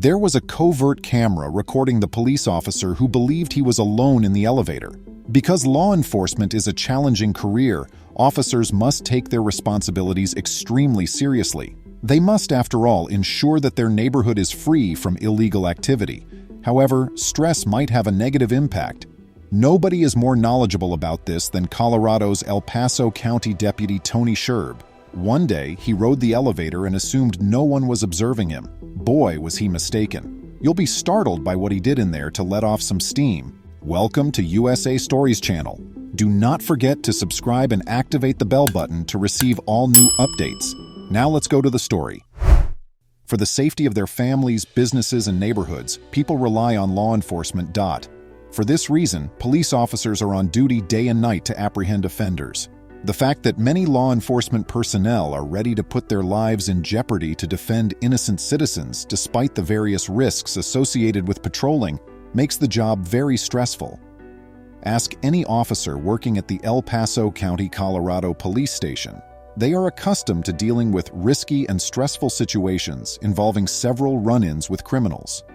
There was a covert camera recording the police officer who believed he was alone in the elevator. Because law enforcement is a challenging career, officers must take their responsibilities extremely seriously. They must, after all, ensure that their neighborhood is free from illegal activity. However, stress might have a negative impact. Nobody is more knowledgeable about this than Colorado's El Paso County Deputy Tony Sherb. One day, he rode the elevator and assumed no one was observing him. Boy, was he mistaken. You'll be startled by what he did in there to let off some steam. Welcome to USA Stories channel. Do not forget to subscribe and activate the bell button to receive all new updates. Now let's go to the story. For the safety of their families, businesses, and neighborhoods, people rely on law enforcement. For this reason, police officers are on duty day and night to apprehend offenders. The fact that many law enforcement personnel are ready to put their lives in jeopardy to defend innocent citizens despite the various risks associated with patrolling makes the job very stressful. Ask any officer working at the El Paso County, Colorado police station. They are accustomed to dealing with risky and stressful situations involving several run-ins with criminals.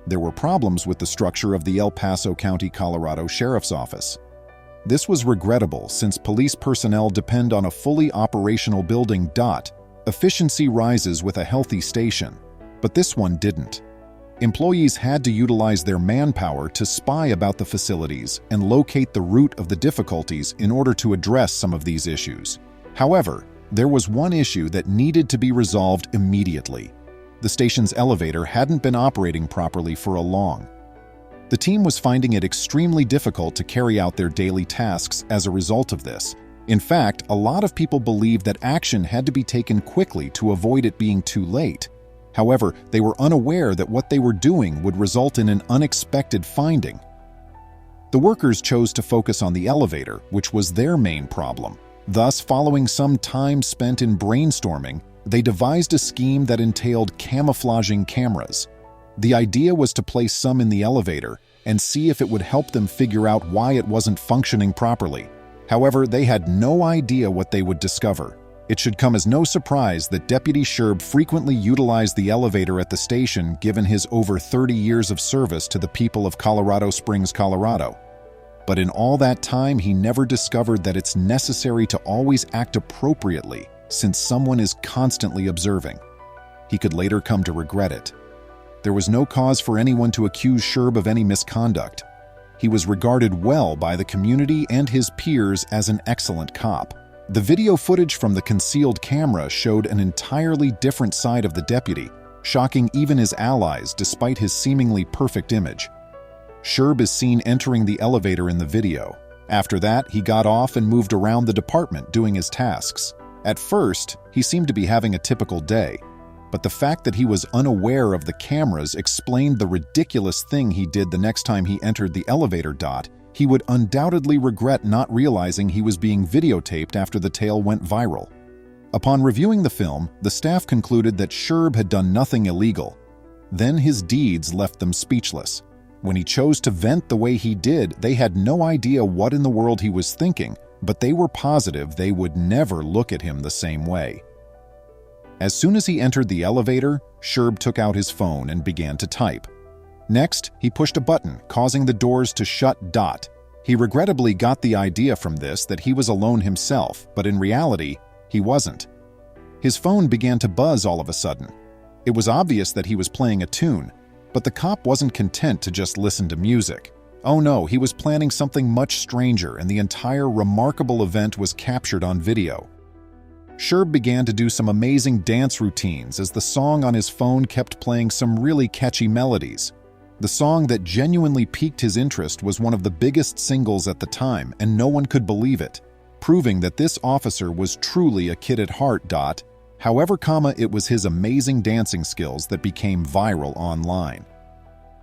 There were problems with the structure of the El Paso County, Colorado Sheriff's Office. This was regrettable since police personnel depend on a fully operational building. Efficiency rises with a healthy station, but this one didn't. Employees had to utilize their manpower to spy about the facilities and locate the root of the difficulties in order to address some of these issues. However, there was one issue that needed to be resolved immediately. The station's elevator hadn't been operating properly for a long. The team was finding it extremely difficult to carry out their daily tasks as a result of this. In fact, a lot of people believed that action had to be taken quickly to avoid it being too late. However, they were unaware that what they were doing would result in an unexpected finding. The workers chose to focus on the elevator, which was their main problem. Thus, following some time spent in brainstorming, they devised a scheme that entailed camouflaging cameras. The idea was to place some in the elevator and see if it would help them figure out why it wasn't functioning properly. However, they had no idea what they would discover. It should come as no surprise that Deputy Sherb frequently utilized the elevator at the station given his over 30 years of service to the people of Colorado Springs, Colorado. But in all that time, he never discovered that it's necessary to always act appropriately since someone is constantly observing. He could later come to regret it. There was no cause for anyone to accuse Sherb of any misconduct. He was regarded well by the community and his peers as an excellent cop. The video footage from the concealed camera showed an entirely different side of the deputy, shocking even his allies despite his seemingly perfect image. Sherb is seen entering the elevator in the video. After that, he got off and moved around the department doing his tasks. At first, he seemed to be having a typical day, but the fact that he was unaware of the cameras explained the ridiculous thing he did the next time he entered the elevator. He would undoubtedly regret not realizing he was being videotaped after the tale went viral. Upon reviewing the film, the staff concluded that Sherb had done nothing illegal. Then his deeds left them speechless. When he chose to vent the way he did, they had no idea what in the world he was thinking, but they were positive they would never look at him the same way. As soon as he entered the elevator, Sherb took out his phone and began to type. Next, he pushed a button, causing the doors to shut. He regrettably got the idea from this that he was alone himself, but in reality, he wasn't. His phone began to buzz all of a sudden. It was obvious that he was playing a tune, but the cop wasn't content to just listen to music. Oh no, he was planning something much stranger, and the entire remarkable event was captured on video. Sherb began to do some amazing dance routines as the song on his phone kept playing some really catchy melodies. The song that genuinely piqued his interest was one of the biggest singles at the time, and no one could believe it, proving that this officer was truly a kid at heart. However, it was his amazing dancing skills that became viral online.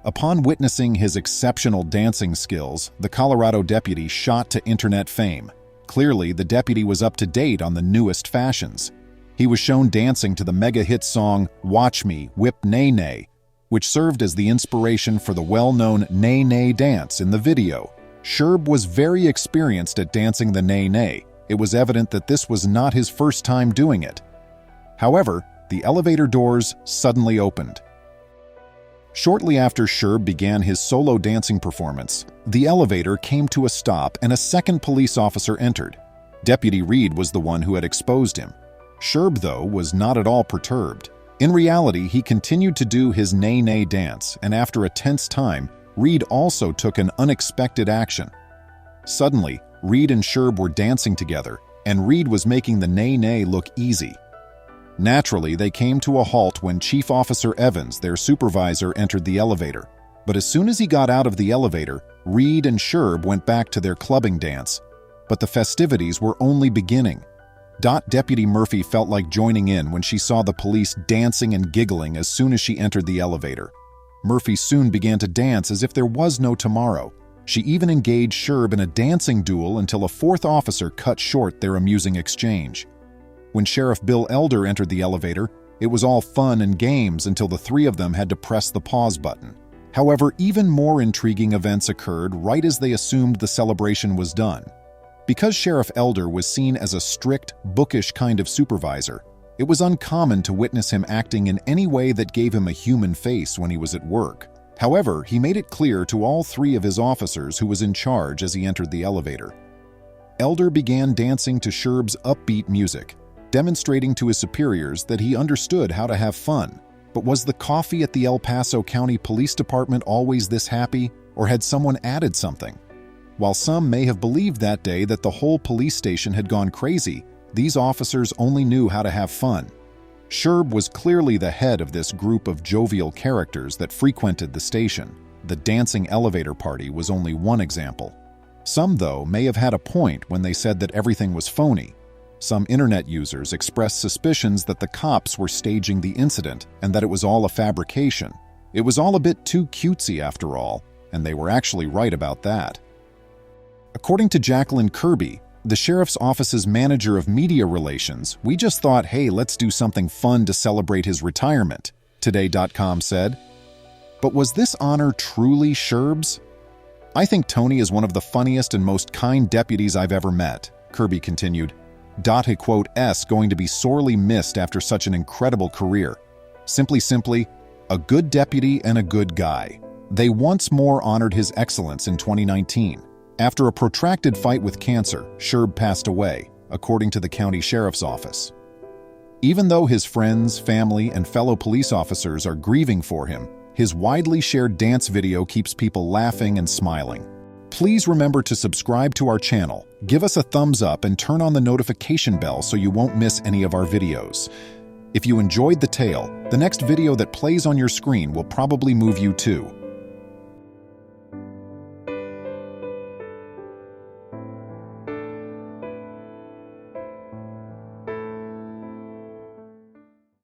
Upon witnessing his exceptional dancing skills, the Colorado deputy shot to internet fame. Clearly, the deputy was up to date on the newest fashions. He was shown dancing to the mega-hit song Watch Me, Whip Nay Nay, which served as the inspiration for the well-known Nay Nay dance in the video. Sherb was very experienced at dancing the Nay Nay. It was evident that this was not his first time doing it. However, the elevator doors suddenly opened. Shortly after Sherb began his solo dancing performance, the elevator came to a stop and a second police officer entered. Deputy Reed was the one who had exposed him. Sherb, though, was not at all perturbed. In reality, he continued to do his nay-nay dance, and after a tense time, Reed also took an unexpected action. Suddenly, Reed and Sherb were dancing together, and Reed was making the nay-nay look easy. Naturally, they came to a halt when Chief Officer Evans, their supervisor, entered the elevator. But as soon as he got out of the elevator, Reed and Sherb went back to their clubbing dance. But the festivities were only beginning. Deputy Murphy felt like joining in when she saw the police dancing and giggling as soon as she entered the elevator. Murphy soon began to dance as if there was no tomorrow. She even engaged Sherb in a dancing duel until a fourth officer cut short their amusing exchange. When Sheriff Bill Elder entered the elevator, it was all fun and games until the three of them had to press the pause button. However, even more intriguing events occurred right as they assumed the celebration was done. Because Sheriff Elder was seen as a strict, bookish kind of supervisor, it was uncommon to witness him acting in any way that gave him a human face when he was at work. However, he made it clear to all three of his officers who was in charge as he entered the elevator. Elder began dancing to Sherb's upbeat music, demonstrating to his superiors that he understood how to have fun. But was the coffee at the El Paso County Police Department always this happy, or had someone added something? While some may have believed that day that the whole police station had gone crazy, these officers only knew how to have fun. Sherb was clearly the head of this group of jovial characters that frequented the station. The dancing elevator party was only one example. Some, though, may have had a point when they said that everything was phony. Some internet users expressed suspicions that the cops were staging the incident and that it was all a fabrication. It was all a bit too cutesy after all, and they were actually right about that. According to Jacqueline Kirby, the sheriff's office's manager of media relations, we just thought, hey, let's do something fun to celebrate his retirement, Today.com said. But was this honor truly Sherb's? I think Tony is one of the funniest and most kind deputies I've ever met, Kirby continued. A quote S going to be sorely missed after such an incredible career. Simply, a good deputy and a good guy. They once more honored his excellence in 2019. After a protracted fight with cancer, Sherb passed away, according to the county sheriff's office. Even though his friends, family, and fellow police officers are grieving for him, his widely shared dance video keeps people laughing and smiling. Please remember to subscribe to our channel, give us a thumbs up, and turn on the notification bell so you won't miss any of our videos. If you enjoyed the tale, the next video that plays on your screen will probably move you too.